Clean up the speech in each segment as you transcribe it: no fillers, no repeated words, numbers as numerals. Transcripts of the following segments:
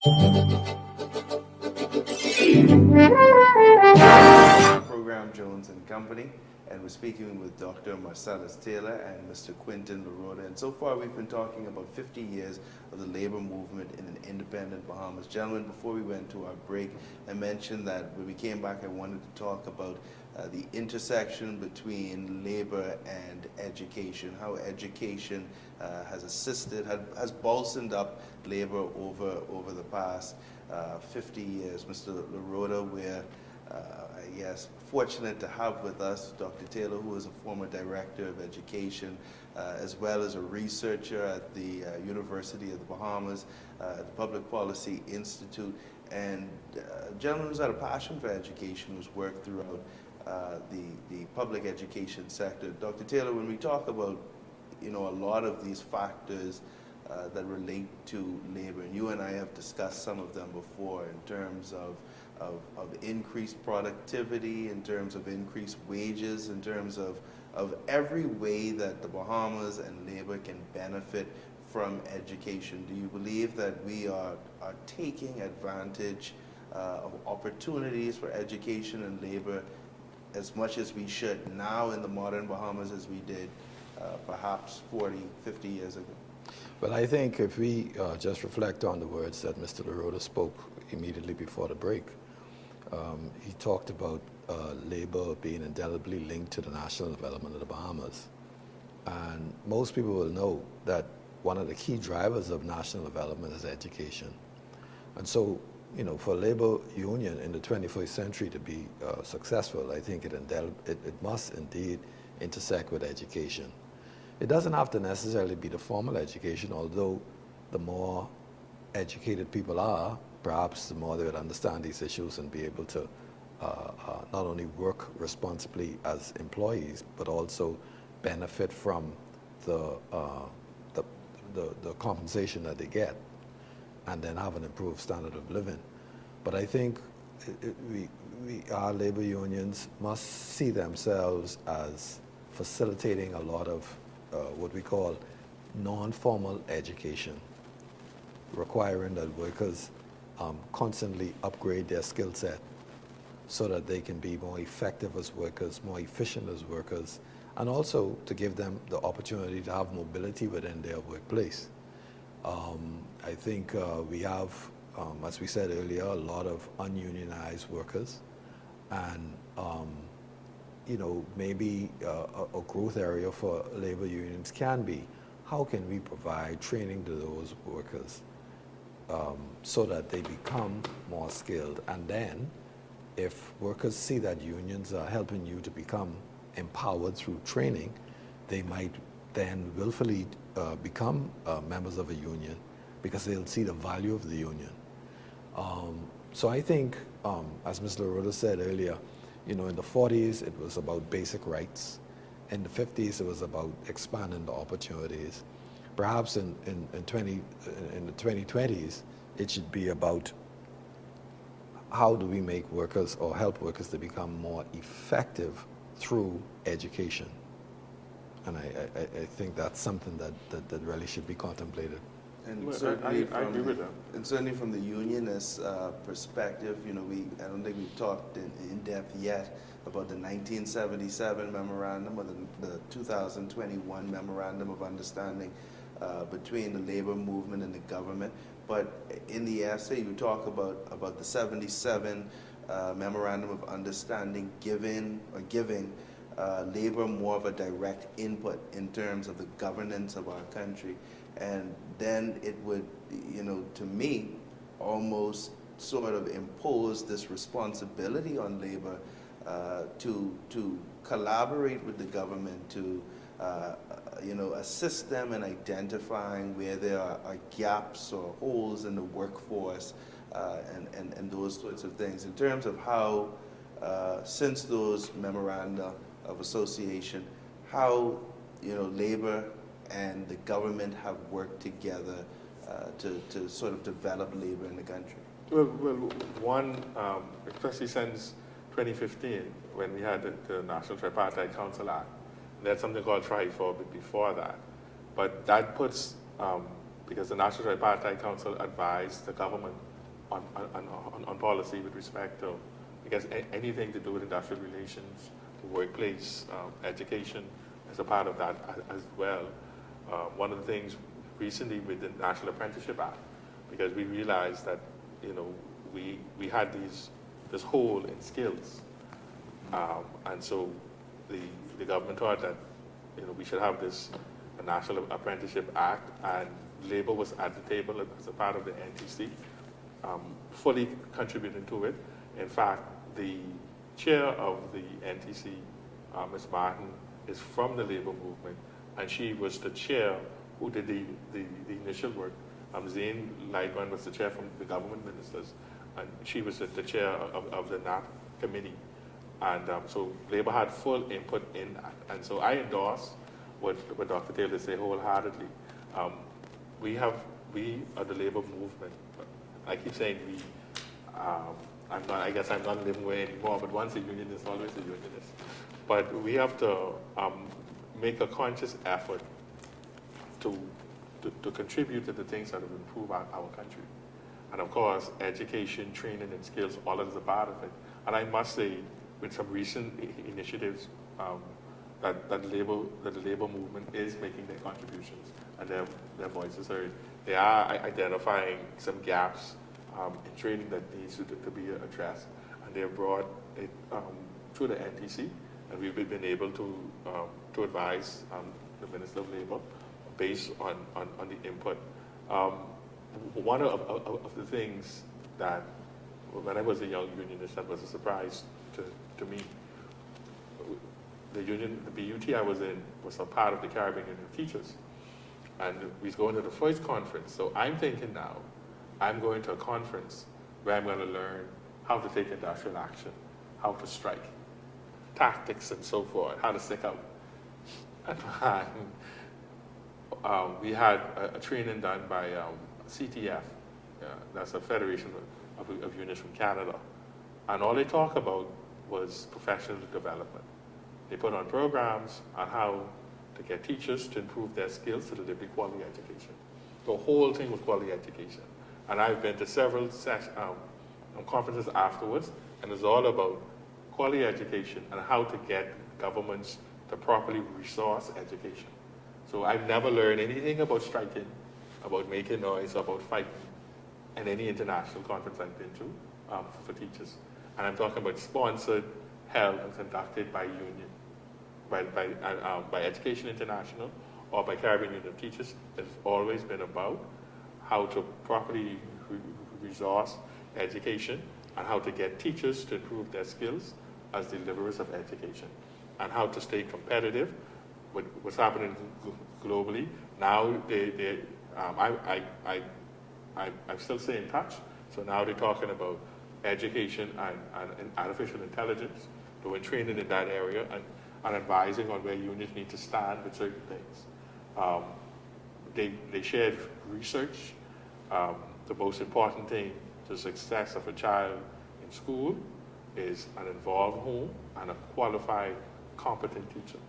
Program Jones and Company, and we're speaking with Dr. Marcellus Taylor and Mr. Quintin Laroda. And so far, we've been talking about 50 years of the labor movement in an independent Bahamas. Gentlemen, before we went to our break, I mentioned that when we came back, I wanted to talk about the intersection between labor and education, how education has assisted, has bolstered up labor over the past 50 years. Mr. Laroda, we're yes, fortunate to have with us Dr. Taylor, who is a former director of education, as well as a researcher at the University of the Bahamas, at the Public Policy Institute, and a gentleman who's had a passion for education, who's worked throughout the public education sector. Dr. Taylor, when we talk about, a lot of these factors that relate to labor, and you and I have discussed some of them before in terms of increased productivity, in terms of increased wages, in terms of every way that the Bahamas and labor can benefit from education. Do you believe that we are taking advantage of opportunities for education and labor as much as we should now in the modern Bahamas as we did perhaps 40, 50 years ago? Well, I think if we just reflect on the words that Mr. Laroda spoke immediately before the break, he talked about labor being indelibly linked to the national development of the Bahamas. And most people will know that one of the key drivers of national development is education. And so, for a labor union in the 21st century to be successful, I think it must indeed intersect with education. It doesn't have to necessarily be the formal education, although the more educated people are, perhaps the more they would understand these issues and be able to not only work responsibly as employees, but also benefit from the compensation that they get, and then have an improved standard of living. But I think our labor unions must see themselves as facilitating a lot of what we call non-formal education, requiring that workers constantly upgrade their skill set so that they can be more effective as workers, more efficient as workers, and also to give them the opportunity to have mobility within their workplace. I think we have, as we said earlier, a lot of ununionized workers, and maybe a growth area for labor unions can be, how can we provide training to those workers so that they become more skilled? And then if workers see that unions are helping you to become empowered through training, they might then willfully become members of a union because they'll see the value of the union. So I think, as Mr. Laroda said earlier, in the 40s it was about basic rights. In the 50s it was about expanding the opportunities. Perhaps in the 2020s it should be about how do we make workers or help workers to become more effective through education. And I think that's something that really should be contemplated. And Well, certainly I agree with that. And certainly from the unionist perspective, I don't think we've talked in depth yet about the 1977 memorandum or the 2021 memorandum of understanding between the labor movement and the government. But in the essay, you talk about the 77 memorandum of understanding giving labor more of a direct input in terms of the governance of our country. And then it would, to me, almost sort of impose this responsibility on labor to collaborate with the government, to assist them in identifying where there are gaps or holes in the workforce, and those sorts of things. In terms of how, since those memoranda of association, how labor and the government have worked together to sort of develop labor in the country? Well, one, especially since 2015, when we had the National Tripartite Council Act, they had something called TRI-4 before that. But that puts, because the National Tripartite Council advised the government on policy with respect to, I guess, anything to do with industrial relations, the workplace, education as a part of that as well. One of the things recently with the National Apprenticeship Act, because we realized that, we had this hole in skills. And so the government thought that, we should have a National Apprenticeship Act, and Labor was at the table as a part of the NTC, fully contributing to it. In fact, the chair of the NTC, Ms. Martin, is from the Labor movement, and she was the chair who did the initial work. Zane Lightman was the chair from the government ministers, and she was the chair of the NAP committee. And so Labor had full input in that. And so I endorse what Dr. Taylor said wholeheartedly. We are the Labor movement. I keep saying I guess I'm not a living way anymore, but once a unionist, always a unionist. But we have to make a conscious effort to contribute to the things that will improve our country. And of course, education, training, and skills, all of is a part of it. And I must say, with some recent initiatives, that the labor movement is making their contributions and their voices heard. They are identifying some gaps in training that needs to be addressed, and they have brought it through the NTC, and we've been able to advise the Minister of Labor based on the input. One of the things that, when I was a young unionist, that was a surprise to me. The BUT I was in was a part of the Caribbean Union of Teachers, and we was going to the first conference. So I'm thinking now, I'm going to a conference where I'm going to learn how to take industrial action, how to strike, tactics and so forth, how to stick out. And we had a training done by CTF, that's a Federation of Unions from Canada, and all they talk about was professional development. They put on programs on how to get teachers to improve their skills to deliver quality education. The whole thing was quality education. And I've been to several conferences afterwards, and it's all about quality education and how to get governments to properly resource education. So I've never learned anything about striking, about making noise, about fighting in any international conference I've been to for teachers. And I'm talking about sponsored, held, and conducted by union, by Education International or by Caribbean Union of Teachers. It's always been about how to properly resource education and how to get teachers to improve their skills as deliverers of education, and how to stay competitive with what's happening globally. Now, I still stay in touch. So now they're talking about education and artificial intelligence, doing training in that area, and advising on where unions need to stand with certain things. They shared research. The most important thing to the success of a child in school is an involved home and a qualified, competent teacher.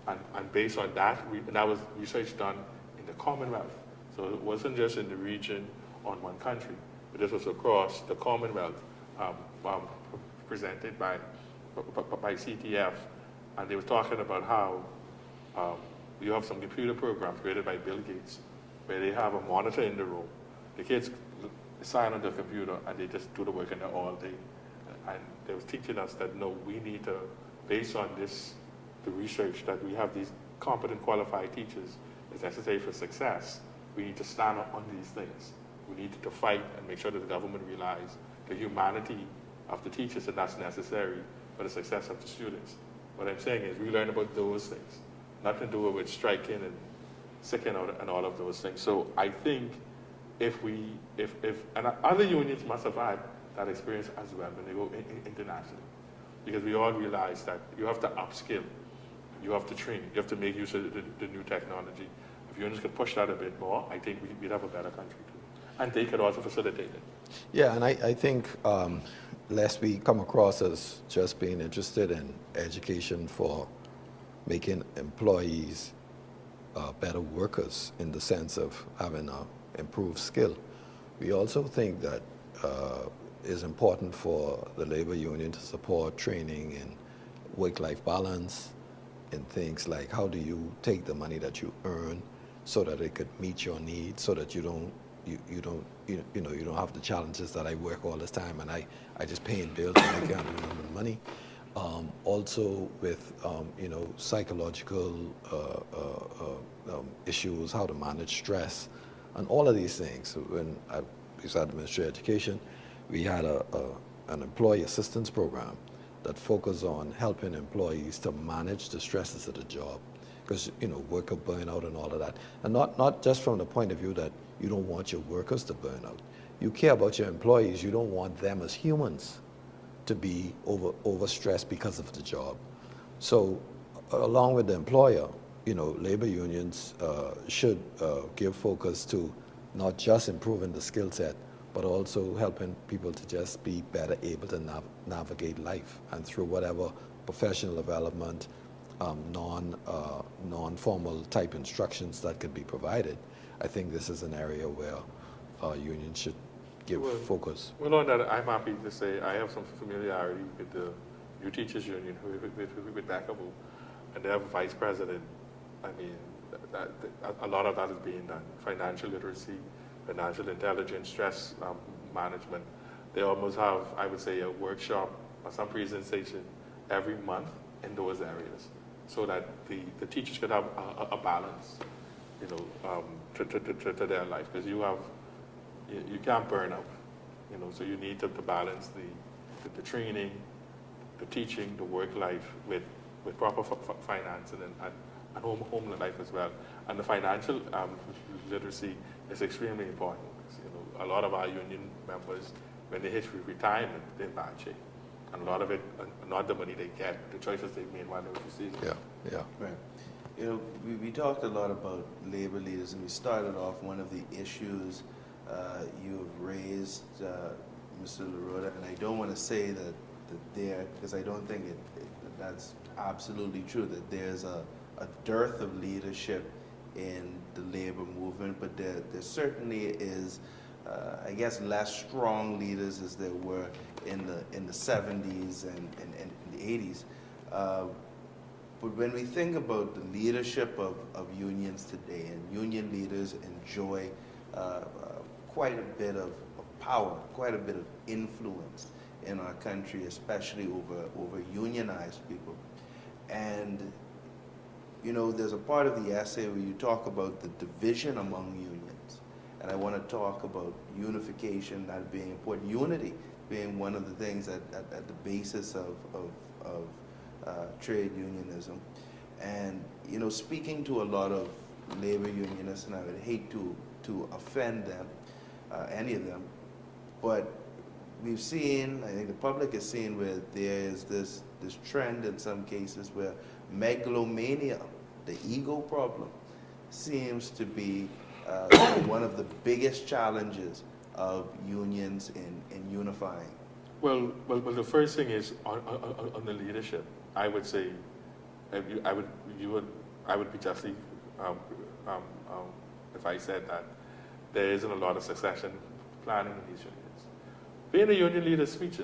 And based on that, that was research done in the Commonwealth. So it wasn't just in the region on one country, but this was across the Commonwealth, presented by CTF. And they were talking about how you have some computer programs created by Bill Gates, where they have a monitor in the room. The kids sign on the computer and they just do the work in there all day. And they was teaching us that, no, we need to, based on the research, that we have these competent, qualified teachers is necessary for success. We need to stand up on these things. We need to fight and make sure that the government realize the humanity of the teachers, and that's necessary for the success of the students. What I'm saying is we learn about those things, nothing to do with striking and sicking out and all of those things. So I think if and other unions must have had that experience as well when they go internationally, because we all realize that you have to upskill, you have to train, you have to make use of the new technology. If unions could push that a bit more, I think we'd have a better country too. And they could also facilitate it. Yeah, and I think lest we come across as just being interested in education for making employees better workers in the sense of having an improved skill, we also think that is important for the labor union to support training in work-life balance, in things like how do you take the money that you earn so that it could meet your needs, so that you don't have the challenges that I work all this time and I just paying bills and I can't do nothing with money. Also with psychological issues, how to manage stress, and all of these things. So when I was at Ministry of Education, we had an employee assistance program that focused on helping employees to manage the stresses of the job, because worker burnout and all of that, and not just from the point of view that you don't want your workers to burn out. You care about your employees. You don't want them as humans to be overstressed because of the job. So along with the employer, labor unions should give focus to not just improving the skill set, but also helping people to just be better able to navigate life, and through whatever professional development, non-formal type instructions that could be provided. I think this is an area where unions should give focus. Well, on that, I'm happy to say I have some familiarity with the New Teachers Union, with Backable, and they have a vice president. I mean, a lot of that is being done. Financial literacy, financial intelligence, stress management. They almost have, I would say, a workshop or some presentation every month in those areas, so that the teachers could have a balance, to their life, because you can't burn out, so you need to balance the training, the teaching, the work life with proper finance and home life as well. And the financial literacy is extremely important. A lot of our union members, when they hit retirement, they're in bad shape. And a lot of it, not the money they get, the choices they made while they were receiving. Yeah. Right. We talked a lot about labor leaders, and we started off one of the issues you have raised, Mr. Laroda, and I don't want to say that there, because I don't think that's absolutely true, that there's a dearth of leadership in the labor movement, but there certainly is, I guess, less strong leaders as there were in the 70s and the 80s. But when we think about the leadership of unions today, and union leaders enjoy quite a bit of power, quite a bit of influence in our country, especially over unionized people. And there's a part of the essay where you talk about the division among unions, and I want to talk about unification that being important, unity being one of the things at the basis of trade unionism. And speaking to a lot of labor unionists, and I would hate to offend them, any of them, but we've seen, I think the public has seen, where there is this trend in some cases where megalomania, the ego problem, seems to be one of the biggest challenges of unions in unifying. Well, the first thing is on the leadership. I would say, I would be justly if I said that there isn't a lot of succession planning in these unions. Being a union leader is sweet,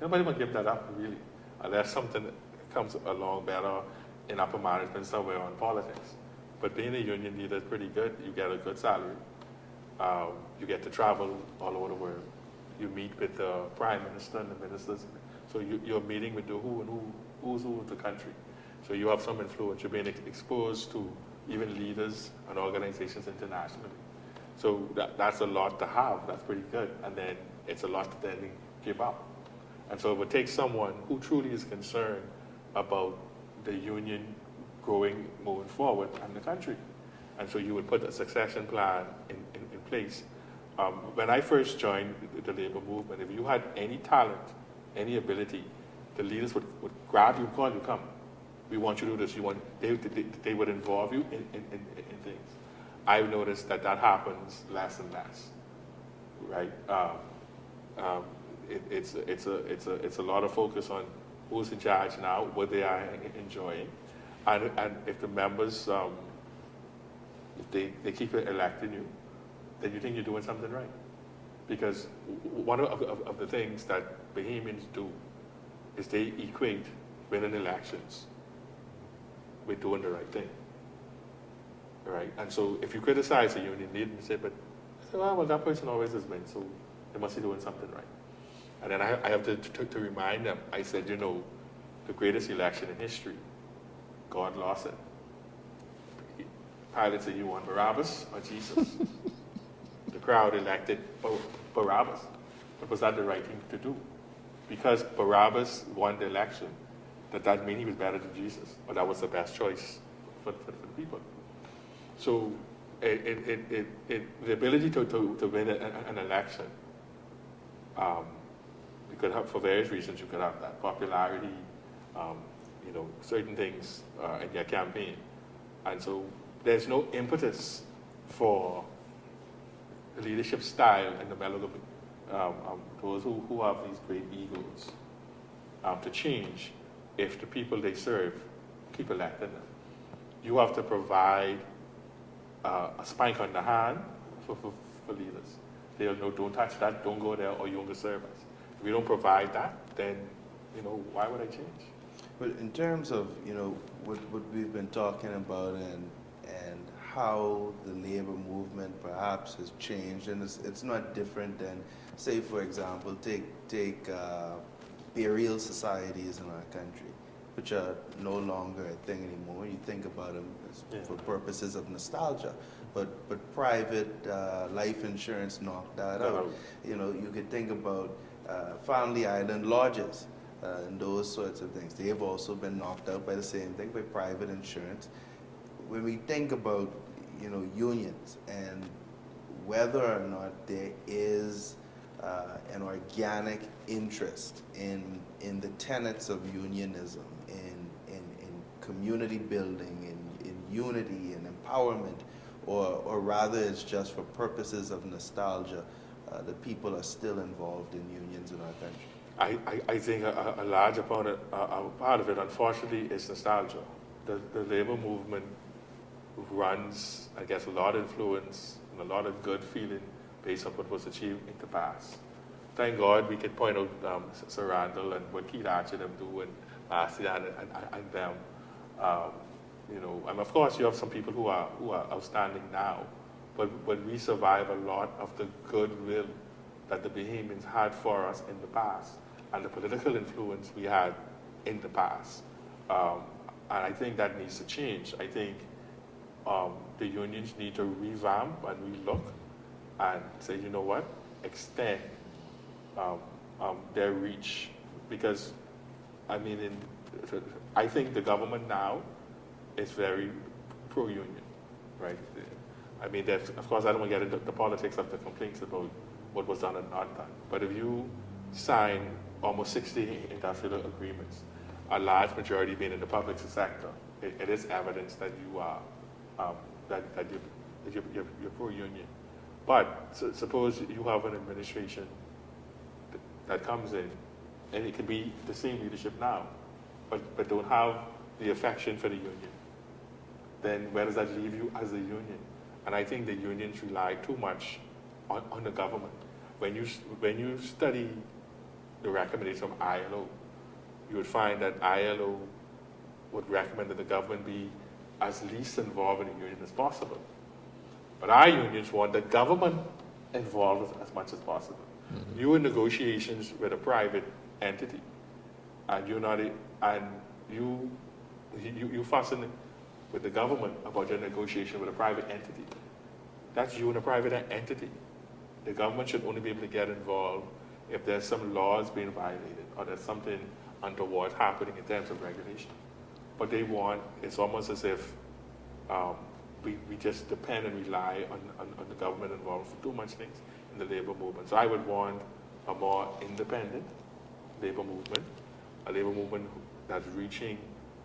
Nobody will give that up, really, unless something comes along better in upper management somewhere on politics. But being a union leader is pretty good. You get a good salary. You get to travel all over the world. You meet with the prime minister and the ministers. So you're meeting with the who's who of the country. So you have some influence. You're being exposed to even leaders and organizations internationally. So that's a lot to have. That's pretty good. And then it's a lot to then give up. And so it would take someone who truly is concerned about the union growing, moving forward, and the country. And so you would put a succession plan in place. When I first joined the labor movement, if you had any talent, any ability, the leaders would grab you, call you, come. We want you to do this. They would involve you in things. I've noticed that happens less and less, right? It's a lot of focus on who's in charge now, what they are enjoying, and if the members they keep electing you, then you think you're doing something right. Because one of the things that Bahamians do is they equate winning elections with doing the right thing, right? And so if you criticize a union leader, you say, but well, that person always has been, so they must be doing something right. And then I have to remind them, I said, you know, the greatest election in history, God lost it. Pilate said, you want Barabbas or Jesus? The crowd elected Barabbas. But was that the right thing to do? Because Barabbas won the election, that mean he was better than Jesus, or that was the best choice for the people. So the ability to win an election, you could have, for various reasons, you could have that popularity, you know, certain things in your campaign. And so there's no impetus for the leadership style and the melody, those who have these great egos, to change if the people they serve keep electing them. You have to provide a spank on the hand for leaders. They'll know, don't touch that, don't go there, or you won't serve us. If we don't provide that, then, you know, why would I change? But in terms of, you know, what we've been talking about and how the labor movement perhaps has changed, and it's not different than, say, for example, take burial societies in our country, which are no longer a thing anymore. You think about them for purposes of nostalgia, but private life insurance knocked that out. You know, you could think about family island lodges and those sorts of things. They have also been knocked out by the same thing, by private insurance. When we think about, you know, unions and whether or not there is an organic interest in the tenets of unionism, in community building, in unity and empowerment, or rather it's just for purposes of nostalgia that people are still involved in unions in our country. I think a large part of it, unfortunately, is nostalgia. The labor movement runs, I guess, a lot of influence and a lot of good feeling based on what was achieved in the past. Thank God we could point out Sir Randall and what Keith Archer them do, and Marcia and them. You know, and of course you have some people who are outstanding now, but we survive a lot of the goodwill that the Bahamians had for us in the past, and the political influence we had in the past. And I think that needs to change. I think the unions need to revamp and relook and say, you know what, extend their reach. Because, I mean, I think the government now is very pro-union, right? I mean, of course, I don't want to get into the politics of the complaints about what was done and not done. But if you sign almost 60 industrial agreements, a large majority being in the public sector, it is evidence that you are that you're pro-union. But suppose you have an administration that comes in, and it can be the same leadership now, but don't have the affection for the union. Then where does that leave you as a union? And I think the unions rely too much on the government. When you study the recommendation from ILO, you would find that ILO would recommend that the government be as least involved in the union as possible. But our unions want the government involved as much as possible. Mm-hmm. You're in negotiations with a private entity, and you fussing with the government about your negotiation with a private entity. That's you and a private entity. The government should only be able to get involved if there's some laws being violated or there's something untoward happening in terms of regulation. But they want, it's almost as if we just depend and rely on the government involved for too much things in the labor movement. So I would want a more independent labor movement, a labor movement that's reaching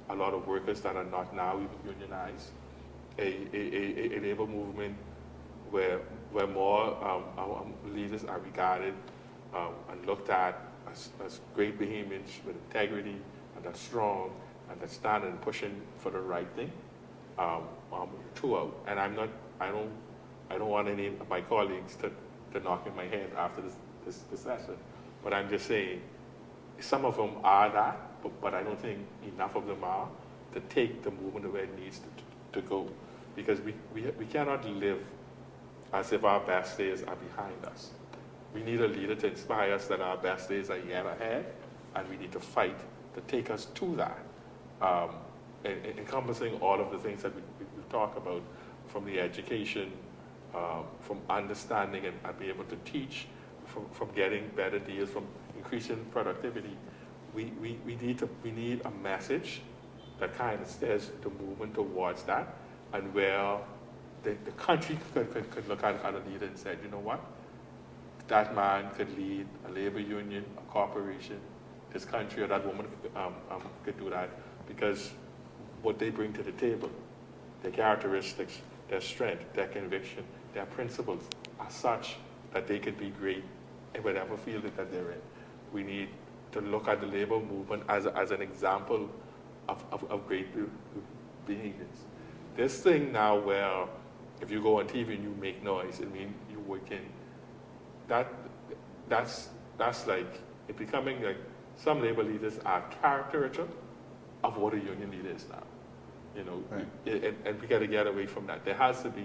a lot of workers that are not now unionized, a labor movement where more leaders are regarded and looked at as great Bahamians with integrity and that's strong and that's standing and pushing for the right thing throughout. And I don't want any of my colleagues to to knock in my head after this session. But I'm just saying, some of them are that, but I don't think enough of them are to take the movement where it needs to go. Because we cannot live as if our best days are behind us. We need a leader to inspire us that our best days are yet ahead, and we need to fight to take us to that, encompassing all of the things that we've talked about, from the education, from understanding and be able to teach, from getting better deals, from increasing productivity. We need a message that kind of steers the movement towards that, and where the country could look at a leader and say, you know what, that man could lead a labor union, a corporation, this country, or that woman could do that, because what they bring to the table, their characteristics, their strength, their conviction, their principles are such that they could be great in whatever field that they're in. We need to look at the labor movement as an example of great behaviors. This thing now where if you go on TV and you make noise, it means you work in, that's like it becoming like some labor leaders are caricature of what a union leader is now. You know, right. And we got to get away from that. There has to be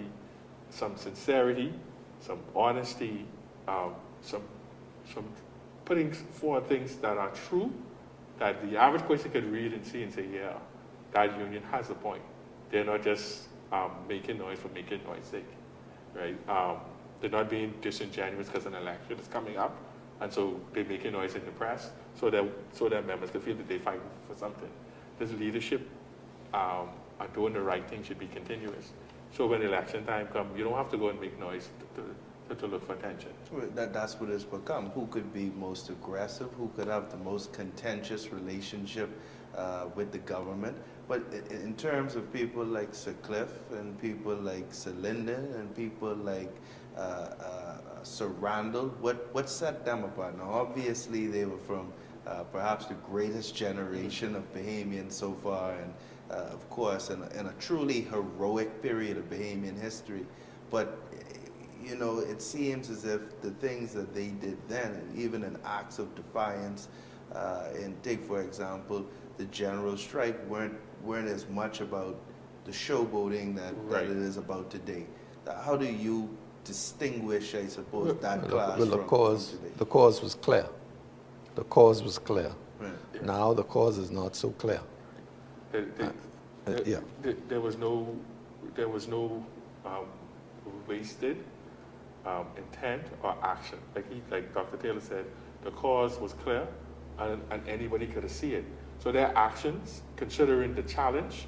some sincerity, some honesty, some putting forward things that are true, that the average person could read and see and say, yeah, that union has a point. They're not just making noise for making noise sake, right? They're not being disingenuous because an election is coming up, and so they're making noise in the press so that members can feel that they're fighting for something. This leadership and doing the right thing should be continuous. So when election time comes, you don't have to go and make noise to look for attention. That's what it's become. Who could be most aggressive? Who could have the most contentious relationship with the government? But in terms of people like Sir Cliff and people like Sir Lyndon and people like Sir Randall, what set them apart? Now, obviously, they were from perhaps the greatest generation of Bahamians so far, and of course, in a truly heroic period of Bahamian history. But you know, it seems as if the things that they did then, and even in acts of defiance, and take for example the general strike, weren't as much about the showboating that it is about today. How do you distinguish, I suppose, that class from today? The cause was clear. The cause was clear. Right. Yeah. Now the cause is not so clear. There was no wasted intent or action. Like Dr. Taylor said, the cause was clear, and anybody could have seen it. So their actions, considering the challenge,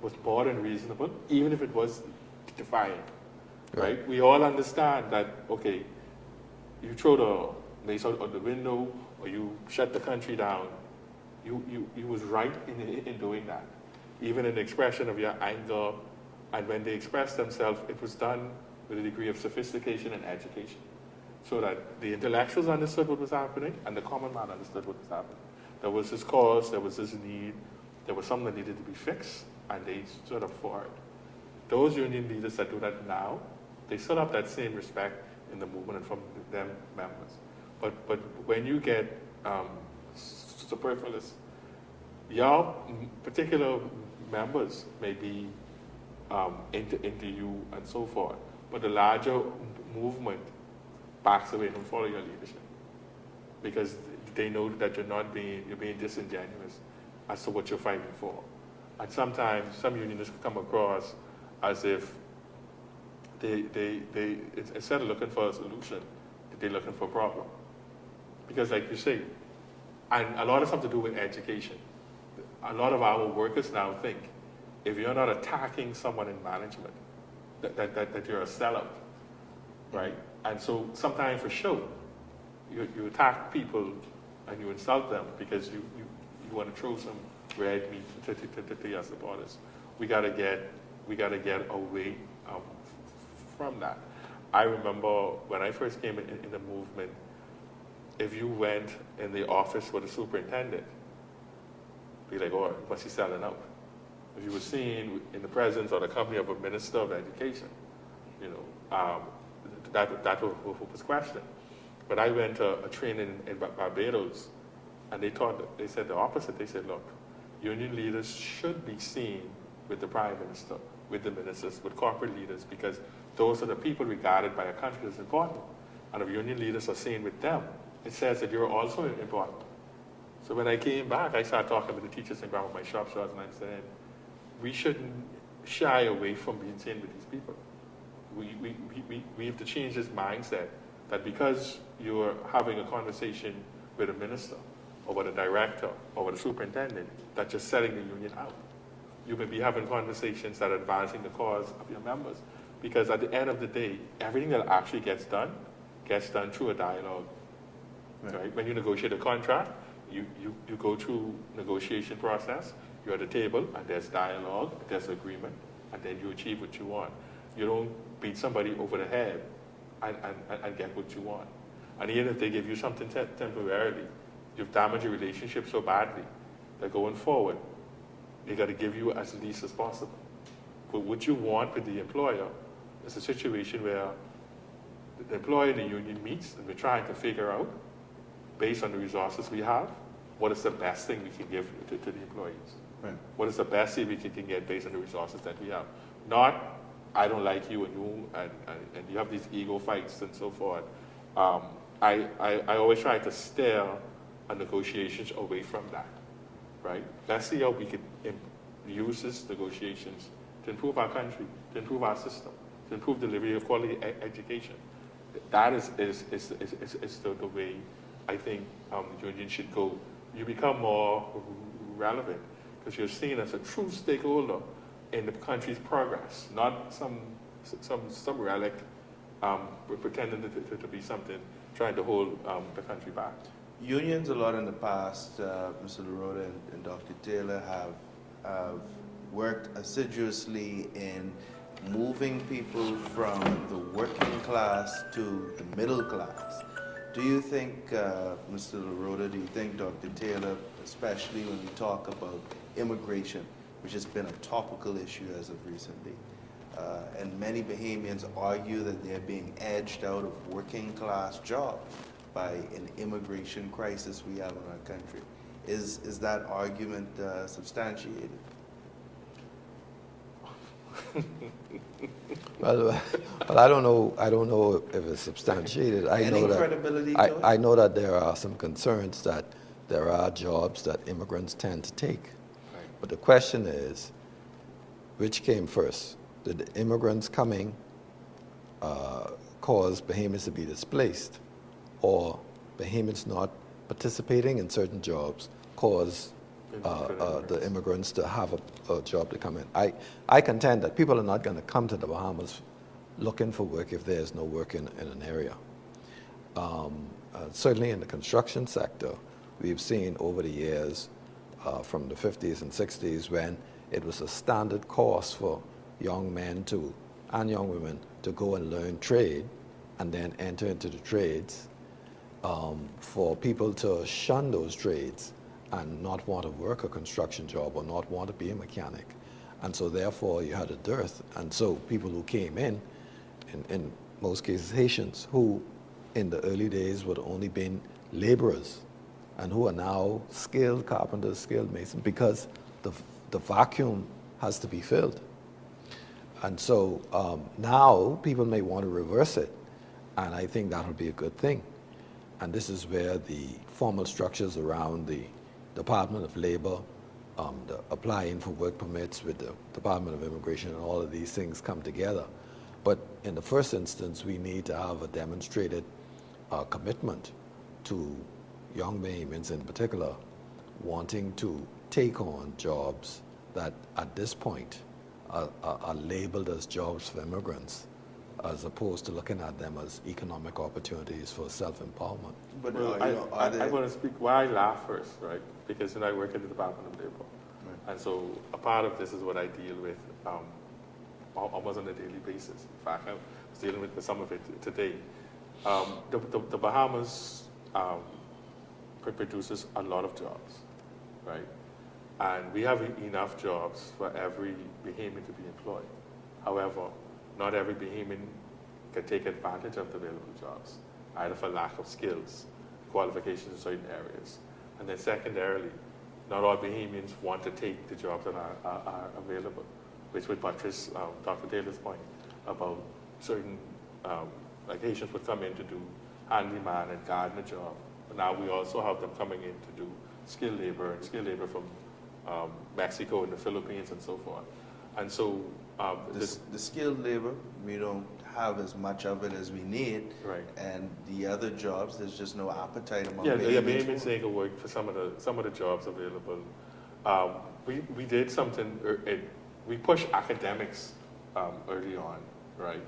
was more than reasonable, even if it was defiant. Right? We all understand that, okay, you throw the mace out the window, or you shut the country down, you was right in doing that. Even in the expression of your anger, and when they expressed themselves, it was done with a degree of sophistication and education, so that the intellectuals understood what was happening and the common man understood what was happening. There was this cause, there was this need, there was something that needed to be fixed, and they stood up for it. Those union leaders that do that now, they still have that same respect in the movement and from them members. But when you get superfluous, your particular members may be into you and so forth, but the larger movement backs away from following your leadership, because they know that you're being disingenuous as to what you're fighting for. And sometimes some unionists come across as if they instead of looking for a solution, they're looking for a problem. Because like you say, and a lot of stuff to do with education. A lot of our workers now think if you're not attacking someone in management, that you're a sellout, right? And so sometimes for show, you attack people and you insult them because you want to throw some red meat to your supporters. We gotta get away from that. I remember when I first came in the movement, if you went in the office with a superintendent, be like, oh, what's he selling out? If you were seen in the presence or the company of a minister of education, you know, that was questioned. But I went to a training in Barbados, and they said the opposite. They said, look, union leaders should be seen with the Prime Minister, with the ministers, with corporate leaders, because those are the people regarded by a country as important. And if union leaders are seen with them, it says that you're also important. So when I came back, I started talking with the teachers and grammar my shop stars, and I said, we shouldn't shy away from being seen with these people. We have to change this mindset that because you're having a conversation with a minister or with a director or with a superintendent, that you're selling the union out. You may be having conversations that are advancing the cause of your members, because at the end of the day, everything that actually gets done through a dialogue. Right? When you negotiate a contract, you go through negotiation process, you're at the table, and there's dialogue, there's agreement, and then you achieve what you want. You don't beat somebody over the head and get what you want. And even if they give you something temporarily, you've damaged your relationship so badly that going forward, they got to give you as least as possible. But what you want with the employer is a situation where the employer and the union meets, and we're trying to figure out, based on the resources we have, what is the best thing we can give to the employees. Right. What is the best thing we can get based on the resources that we have. Not, I don't like you and you have these ego fights and so forth. I always try to steer our negotiations away from that, right? Let's see how we can use these negotiations to improve our country, to improve our system, to improve delivery of quality education. That is the way I think unions should go. You become more relevant because you're seen as a true stakeholder in the country's progress, not some relic pretending to be something, trying to hold the country back. Unions a lot in the past, Mr. Laroda and Dr. Taylor, have worked assiduously in moving people from the working class to the middle class. Do you think, Mr. Laroda, do you think Dr. Taylor, especially when we talk about immigration, which has been a topical issue as of recently, and many Bahamians argue that they're being edged out of working class jobs by an immigration crisis we have in our country. Is that argument substantiated? Well, I don't know if it's substantiated. I know that there are some concerns that there are jobs that immigrants tend to take. Right. But the question is, which came first? Did the immigrants coming cause Bahamians to be displaced, or Bahamians not participating in certain jobs cause the immigrants to have a job to come in? I contend that people are not going to come to the Bahamas looking for work if there's no work in an area. Certainly in the construction sector, we've seen over the years from the 50s and 60s when it was a standard course for young men and young women to go and learn trade and then enter into the trades, for people to shun those trades and not want to work a construction job or not want to be a mechanic. And so therefore you had a dearth. And so people who came in most cases Haitians, who in the early days would only been laborers and who are now skilled carpenters, skilled masons, because the vacuum has to be filled. And so now people may want to reverse it, and I think that will be a good thing. And this is where the formal structures around the Department of Labor, the applying for work permits with the Department of Immigration, and all of these things come together. But in the first instance, we need to have a demonstrated commitment to young Bahamians in particular wanting to take on jobs that at this point are labeled as jobs for immigrants, as opposed to looking at them as economic opportunities for self-empowerment. But well, I want to speak why I laugh first, right? Because I work in the Department of Labor. Right. And so a part of this is what I deal with almost on a daily basis. In fact, I was dealing with some of it today. The Bahamas produces a lot of jobs, right? And we have enough jobs for every Bahamian to be employed. However, not every Bahamian can take advantage of the available jobs, either for lack of skills, qualifications in certain areas. And then secondarily, not all Bahamians want to take the jobs that are available, which would buttress Dr. Taylor's point about certain, like Haitians would come in to do handyman and gardener job. But now we also have them coming in to do skilled labor from Mexico and the Philippines and so forth. And so the skilled labor, we don't have as much of it as we need. Right. And the other jobs, there's just no appetite among Bahamians ain't gonna work for some of the jobs available. We did something. We pushed academics early on, right?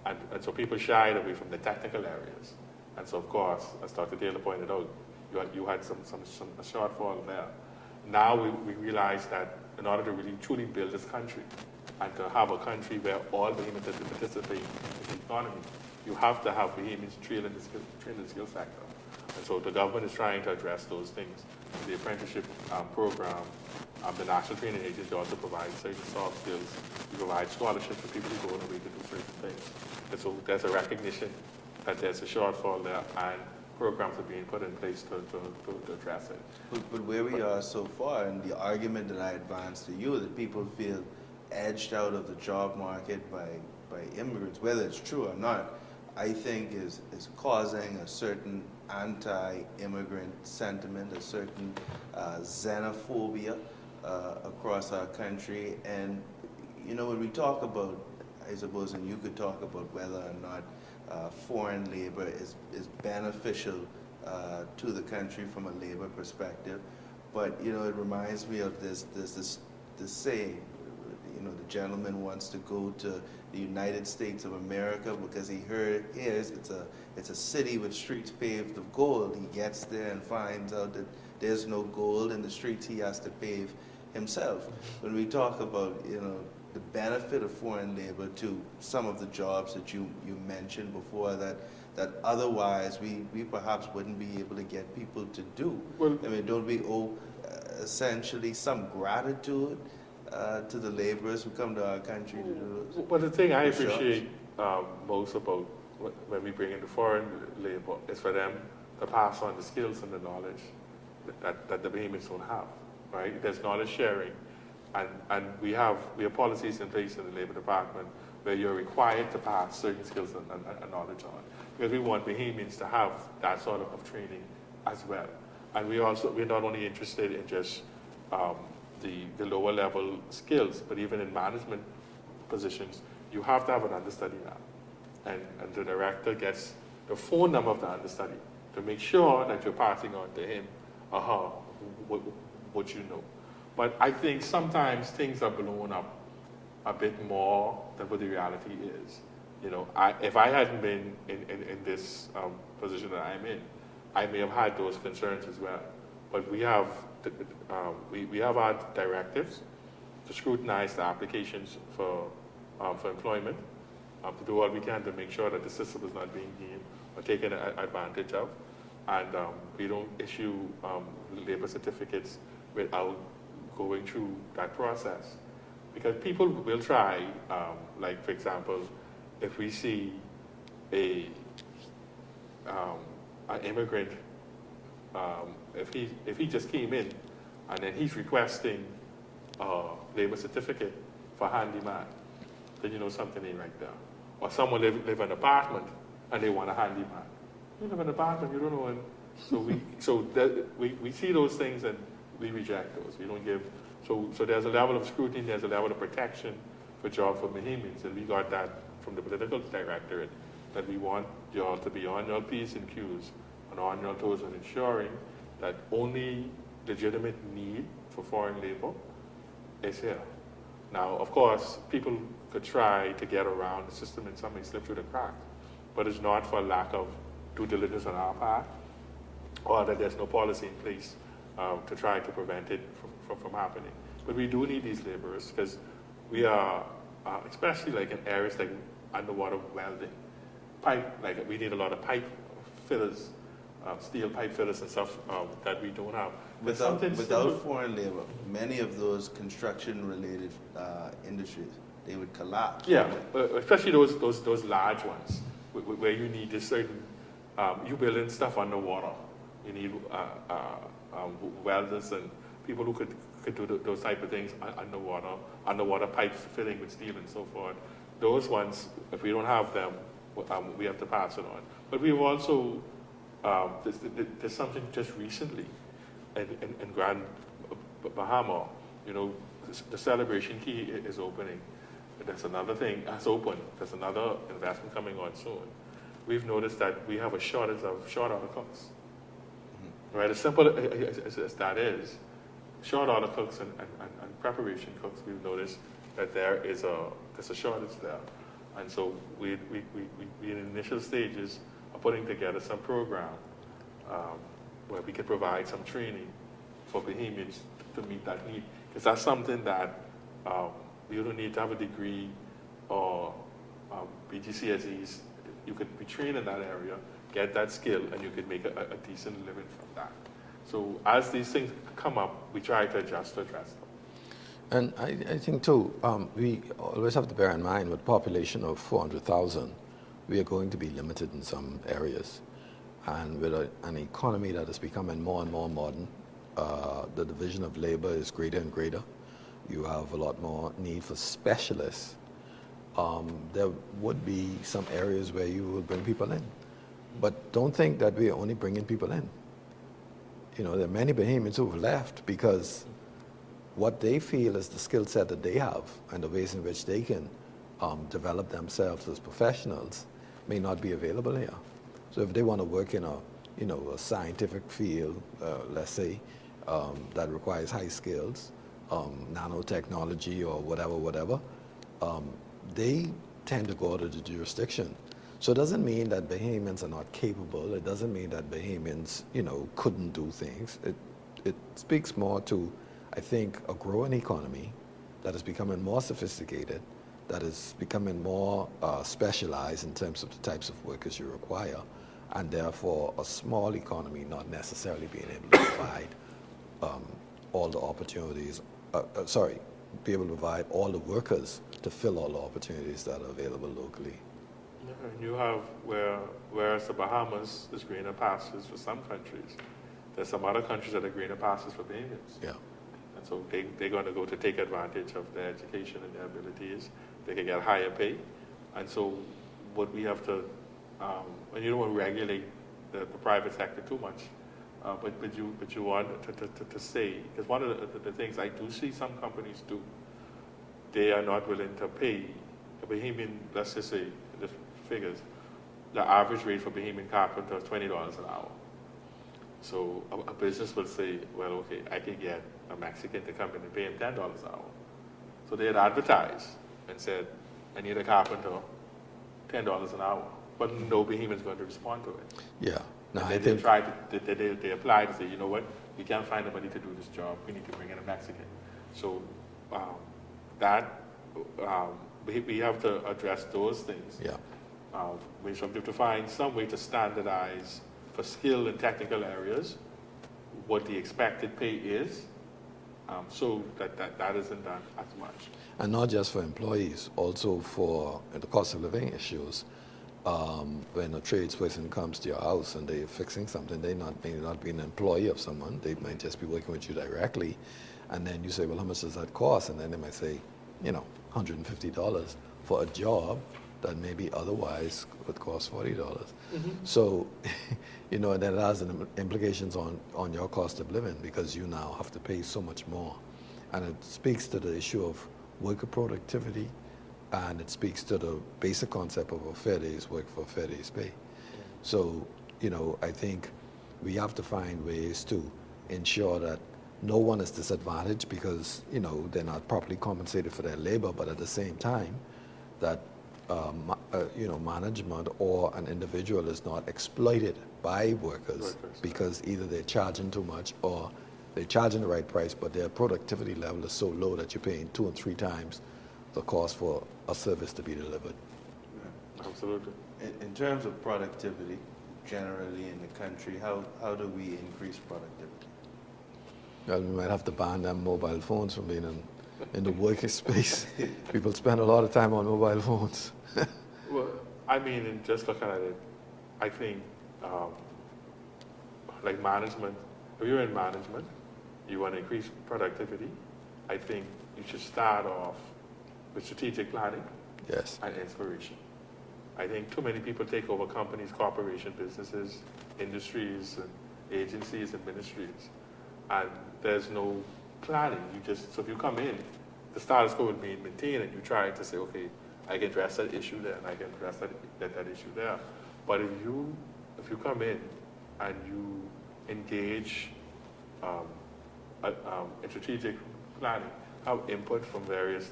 And so people shied away from the technical areas. And so of course, as Dr. Taylor pointed out, you had a shortfall there. Now we realize that in order to really truly build this country and to have a country where all Bahamians participate in the economy, you have to have Bahamians trained in the skill sector. And so the government is trying to address those things. The apprenticeship program, the National Training Agency also provides certain soft skills. We provide scholarships for people who go on the way to do certain things. And so there's a recognition that there's a shortfall there, and programs are being put in place to address it. But where we are so far, and the argument that I advanced to you, that people feel edged out of the job market by immigrants, whether it's true or not, I think is causing a certain anti-immigrant sentiment, a certain xenophobia across our country. And, you know, when we talk about, I suppose, and you could talk about whether or not foreign labor is beneficial to the country from a labor perspective, but you know, it reminds me of this saying. You know, the gentleman wants to go to the United States of America because he heard it's a city with streets paved of gold. He gets there and finds out that there's no gold in the streets he has to pave himself. When we talk about, you know, the benefit of foreign labor to some of the jobs that you mentioned before that otherwise we perhaps wouldn't be able to get people to do. Well, I mean, don't we owe essentially some gratitude to the laborers who come to our country to do those? Well, the thing I appreciate most about when we bring in the foreign labor is for them to pass on the skills and the knowledge that the Bahamians don't have, right? There's knowledge sharing. And we have policies in place in the Labor Department where you're required to pass certain skills and knowledge on, because we want Bahamians to have that sort of training as well. And we're not only interested in just the lower level skills, but even in management positions, you have to have an understudy now. And the director gets the phone number of the understudy to make sure that you're passing on to him or her what you know. But I think sometimes things are blown up a bit more than what the reality is. You know, if I hadn't been in this position that I'm in, I may have had those concerns as well. But we have we have our directives to scrutinize the applications for employment, to do all we can to make sure that the system is not being gamed or taken advantage of, and we don't issue labor certificates without going through that process, because people will try, like for example, if we see an immigrant, if he just came in and then he's requesting a labor certificate for handyman, then you know something ain't right there. Or someone live in an apartment and they want a handyman. You live in an apartment, you don't know one. So we see those things and we reject those. We don't give. So there's a level of scrutiny, there's a level of protection for Bahamians, and we got that from the political directorate, that we want y'all to be on your P's and Q's and on your toes and ensuring that only legitimate need for foreign labor is here. Now, of course, people could try to get around the system and some may slip through the cracks, but it's not for lack of due diligence on our part, or that there's no policy in place to try to prevent it from happening. But we do need these laborers, because we are, especially like in areas like underwater welding, pipe, like we need a lot of pipe fitters, steel pipe fitters and stuff that we don't have. Without foreign labor, many of those construction-related industries, they would collapse. Yeah, especially those large ones. where you need a certain, you building stuff underwater. You need welders and people who could do those type of things underwater pipe fitting with steel and so forth. Those ones, if we don't have them, we have to pass it on. But we've also, there's something just recently in Grand Bahama, the Celebration Key is opening. There's another thing that's open. There's another investment coming on soon. We've noticed that we have a shortage of short order cooks. Right, as simple as that is, short order cooks and preparation cooks, we've noticed that there's a shortage there. And so we in initial stages of putting together some program where we could provide some training for Bahamians to meet that need. Because that's something that you don't need to have a degree or BGCSEs. You could be trained in that area, get that skill, and you could make a decent living from that. So as these things come up, we try to address them. And I think too, we always have to bear in mind with a population of 400,000, we are going to be limited in some areas. And with an economy that is becoming more and more modern, the division of labor is greater and greater. You have a lot more need for specialists. There would be some areas where you will bring people in. But don't think that we are only bringing people in. There are many Bahamians who have left because what they feel is the skill set that they have and the ways in which they can develop themselves as professionals may not be available here. So if they want to work in a scientific field, let's say, that requires high skills, nanotechnology or whatever, they tend to go out of the jurisdiction. So it doesn't mean that Bahamians are not capable. It doesn't mean that Bahamians, couldn't do things. It speaks more to, I think, a growing economy that is becoming more sophisticated, that is becoming more specialized in terms of the types of workers you require, and therefore a small economy not necessarily being able to provide all the opportunities, be able to provide all the workers to fill all the opportunities that are available locally. And you have whereas the Bahamas is greener pastures for some countries, there's some other countries that are greener pastures for Bahamians. Yeah. And so they're going to go to take advantage of their education and their abilities. They can get higher pay. And so what we have to, and you don't want to regulate the private sector too much, but you want to say, because one of the things I do see some companies do, they are not willing to pay a Bahamian, let's just say, the figures, the average rate for Bahamian carpenter is $20 an hour. So a business will say, well, okay, I can get a Mexican to come in and pay him $10 an hour. So they had advertised and said, I need a carpenter, $10 an hour. But no Bahamian's going to respond to it. Yeah. No, and they tried to, they applied to say, you know what, we can't find anybody to do this job. We need to bring in a Mexican. So we have to address those things. Yeah. We have to find some way to standardize for skill and technical areas what the expected pay is, so that isn't done as much. And not just for employees, also for the cost of living issues. When a tradesperson comes to your house and they're fixing something, they may not be an employee of someone. They might just be working with you directly. And then you say, well, how much does that cost? And then they might say, $150 for a job that maybe otherwise would cost $40. Mm-hmm. So, and that has implications on your cost of living because you now have to pay so much more. And it speaks to the issue of worker productivity, and it speaks to the basic concept of a fair day's work for a fair day's pay. So, I think we have to find ways to ensure that no one is disadvantaged because, they're not properly compensated for their labor, but at the same time, that, management or an individual is not exploited by workers because either they're charging too much or they're charging the right price, but their productivity level is so low that you're paying 2 and 3 times the cost for a service to be delivered. Yeah, absolutely. In terms of productivity, generally in the country, how do we increase productivity? Well, we might have to ban them mobile phones from being in the working space. People spend a lot of time on mobile phones. Well, I mean, and just looking at it, I think, like management, if you're in management, you want to increase productivity, I think you should start off with strategic planning Yes. and inspiration. I think too many people take over companies, corporation, businesses, industries, and agencies and ministries, and there's no planning. So if you come in, the status quo would be maintained, and you try to say, okay, I can address that issue there, and I can address that issue there. But if you come in and you engage in strategic planning, have input from various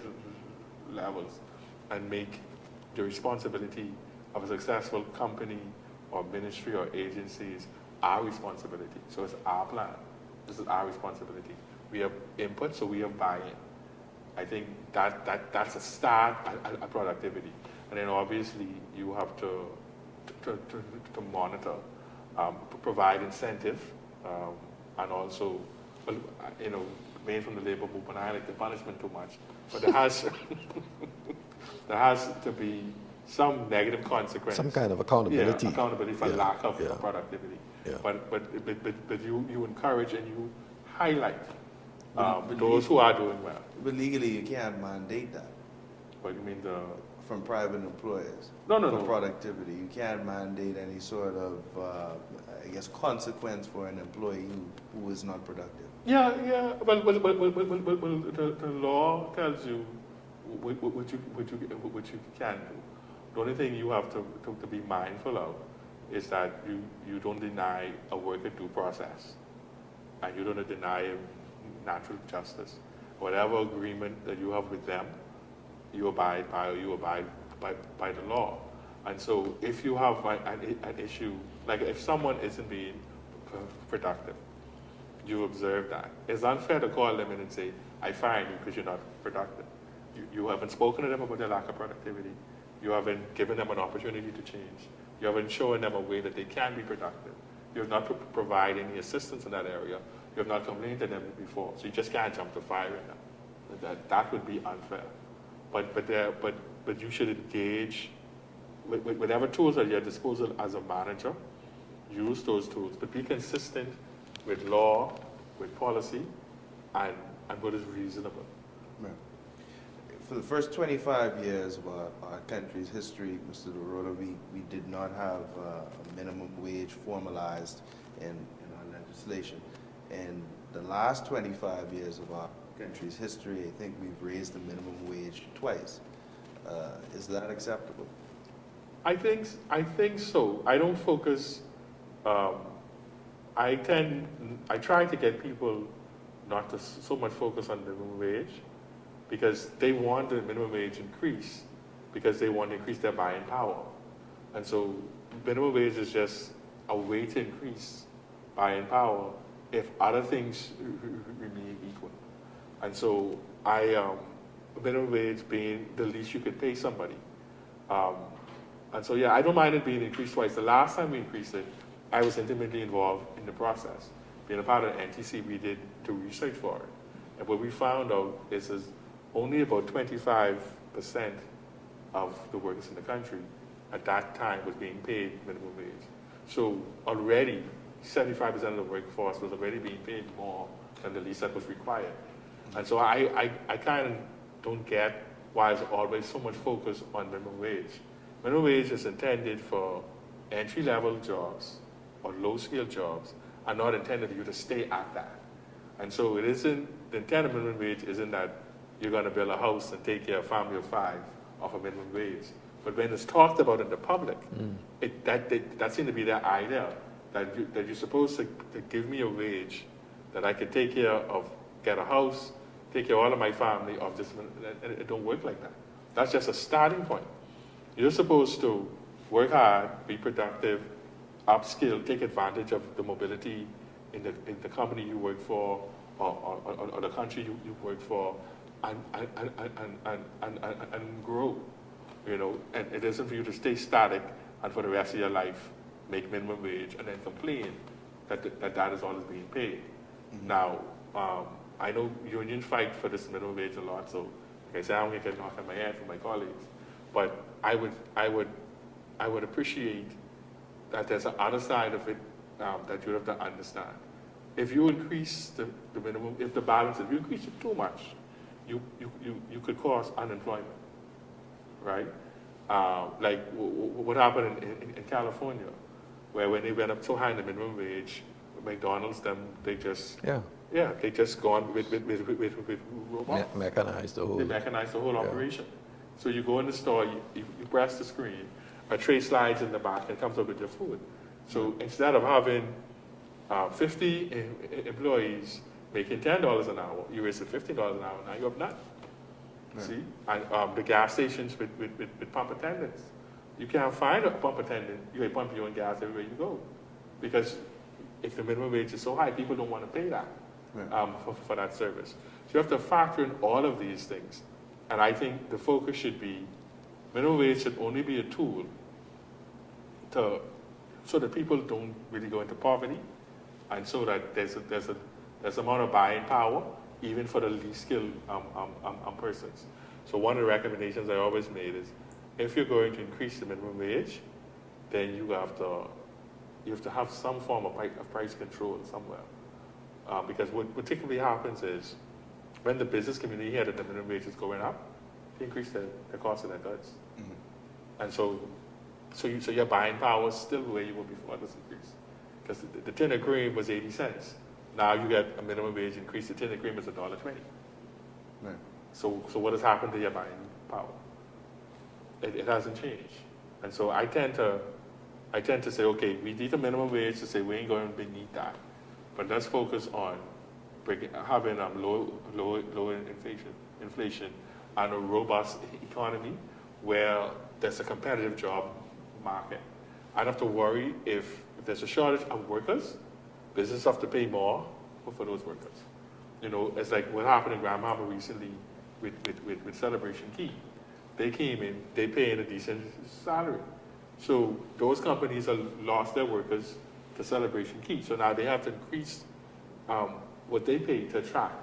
levels, and make the responsibility of a successful company or ministry or agencies our responsibility. So it's our plan. This is our responsibility. We have input, so we have buy-in. I think that's a start at productivity. And then obviously you have to monitor, provide incentive, and also, made from the labor movement, I like the punishment too much, but there has there has to be some negative consequence. Some kind of accountability. Yeah, accountability for lack of Yeah. productivity. Yeah. But you encourage and you highlight those who are doing well. But legally, you can't mandate that What do you mean from private employers. No. For productivity, you can't mandate any sort of, consequence for an employee who is not productive. Yeah. Well, the law tells you what you can do. The only thing you have to be mindful of is that you don't deny a worker due process, and you don't deny him natural justice. Whatever agreement that you have with them, you abide by the law. And so if you have an issue, like if someone isn't being productive, you observe that. It's unfair to call them in and say, I fire you because you're not productive. You haven't spoken to them about their lack of productivity. You haven't given them an opportunity to change. You haven't shown them a way that they can be productive. You have not provided any assistance in that area. You have not complained to them before. So you just can't jump to firing them. That would be unfair. But you should engage with whatever tools are at your disposal as a manager. Use those tools, but be consistent with law, with policy, and what is reasonable. Right. For the first 25 years of our country's history, Mr. Laroda, we did not have a minimum wage formalized in our legislation. And the last 25 years of our country's history, I think we've raised the minimum wage twice. Is that acceptable? I think so. I don't focus. I try to get people not to so much focus on minimum wage, because they want the minimum wage increase because they want to increase their buying power. And so minimum wage is just a way to increase buying power if other things remain equal. And so minimum wage being the least you could pay somebody. And so, yeah, I don't mind it being increased twice. The last time we increased it, I was intimately involved in the process. Being a part of NTC, we did the research for it. And what we found out is only about 25% of the workers in the country at that time was being paid minimum wage. So already, 75% of the workforce was already being paid more than the least that was required. And so I kind of don't get why there's always so much focus on minimum wage. Minimum wage is intended for entry-level jobs or low-skilled jobs, and not intended for you to stay at that. And so it isn't, the intent of minimum wage isn't that you're going to build a house and take care of a family of 5 off a minimum wage. But when it's talked about in the public, that seems to be their idea, that you're supposed to give me a wage that I can take care of, get a house, take care of all of my family, of this, and it don't work like that. That's just a starting point. You're supposed to work hard, be productive, upskill, take advantage of the mobility in the company you work for, or the country you work for, and grow. And it isn't for you to stay static and for the rest of your life make minimum wage and then complain that is all that's being paid. Mm-hmm. Now, I know unions fight for this minimum wage a lot, so like I say, I don't get knocked on my head from my colleagues, but I would I would appreciate that there's an other side of it that you have to understand. If you increase the minimum, if the balance, if you increase it too much, you could cause unemployment, right? Like what happened in California, where when they went up so high in the minimum wage, McDonald's, they just they just gone with robots. Mechanize the whole. They mechanize the whole operation. So you go in the store, you press the screen, a tray slides in the back and comes up with your food. So instead of having 50 employees making $10 an hour, you raise it $15 an hour, now you have none. Right. See? And the gas stations with pump attendants. You can't find a pump attendant, you can pump your own gas everywhere you go. Because if the minimum wage is so high, people don't want to pay that for that service. So you have to factor in all of these things. And I think the focus should be, minimum wage should only be a tool so that people don't really go into poverty, and so that there's amount of buying power, even for the least skilled persons. So one of the recommendations I always made is, if you're going to increase the minimum wage, then you have to have some form of price control somewhere. Because what typically happens is, when the business community hear that the minimum wage is going up, they increase the cost of their goods. Mm-hmm. And so your buying power is still where you were before this increase. Because the tin of cream was 80 cents. Now you get a minimum wage increase, the tin of cream is $1.20. Right. So what has happened to your buying power? It hasn't changed. And so I tend to say, okay, we need a minimum wage to say we ain't going to beneath that. But let's focus on having low inflation and a robust economy where there's a competitive job market. I don't have to worry if there's a shortage of workers, businesses have to pay more for those workers. You know, it's like what happened in Grand Harbor recently with Celebration Key. They came in, they paying a decent salary. So those companies have lost their workers to Celebration Key. So now they have to increase what they pay to attract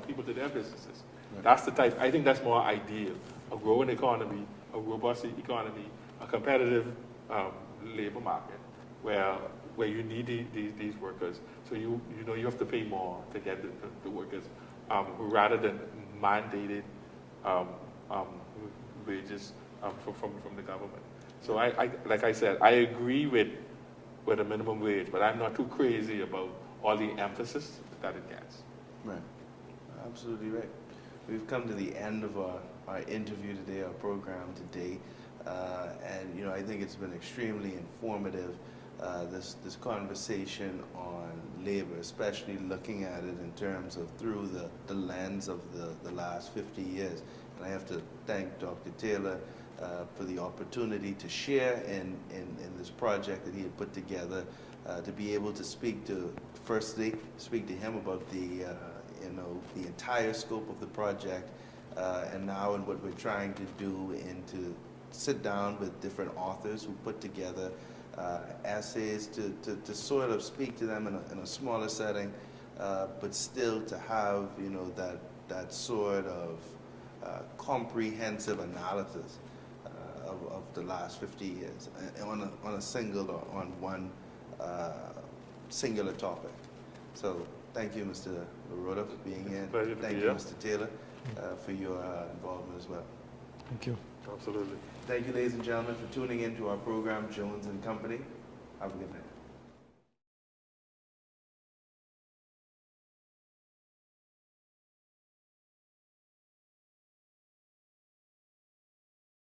people to their businesses. Right. That's the type, I think that's more ideal. A growing economy, a robust economy, a competitive labor market where you need these workers. So you know you have to pay more to get the workers rather than mandated wages from the government. So I like I said, I agree with a minimum wage, but I'm not too crazy about all the emphasis that it gets. Right. Absolutely right. We've come to the end of our interview today, our program today, and you know I think it's been extremely informative. This conversation on labor, especially looking at it in terms of through the lens of the last 50 years. And I have to thank Dr. Taylor for the opportunity to share in this project that he had put together, to be able to speak to him about the entire scope of the project, and now in what we're trying to do, and to sit down with different authors who put together essays to sort of speak to them in a smaller setting, but still to have that sort of comprehensive analysis of the last 50 years on a single or on one singular topic. So thank you, Mr. Laroda, for being here. Thank you, Mr. Taylor, for your involvement as well. Thank you. Absolutely. Thank you, ladies and gentlemen, for tuning in to our program, Jones and Company. Have a good night.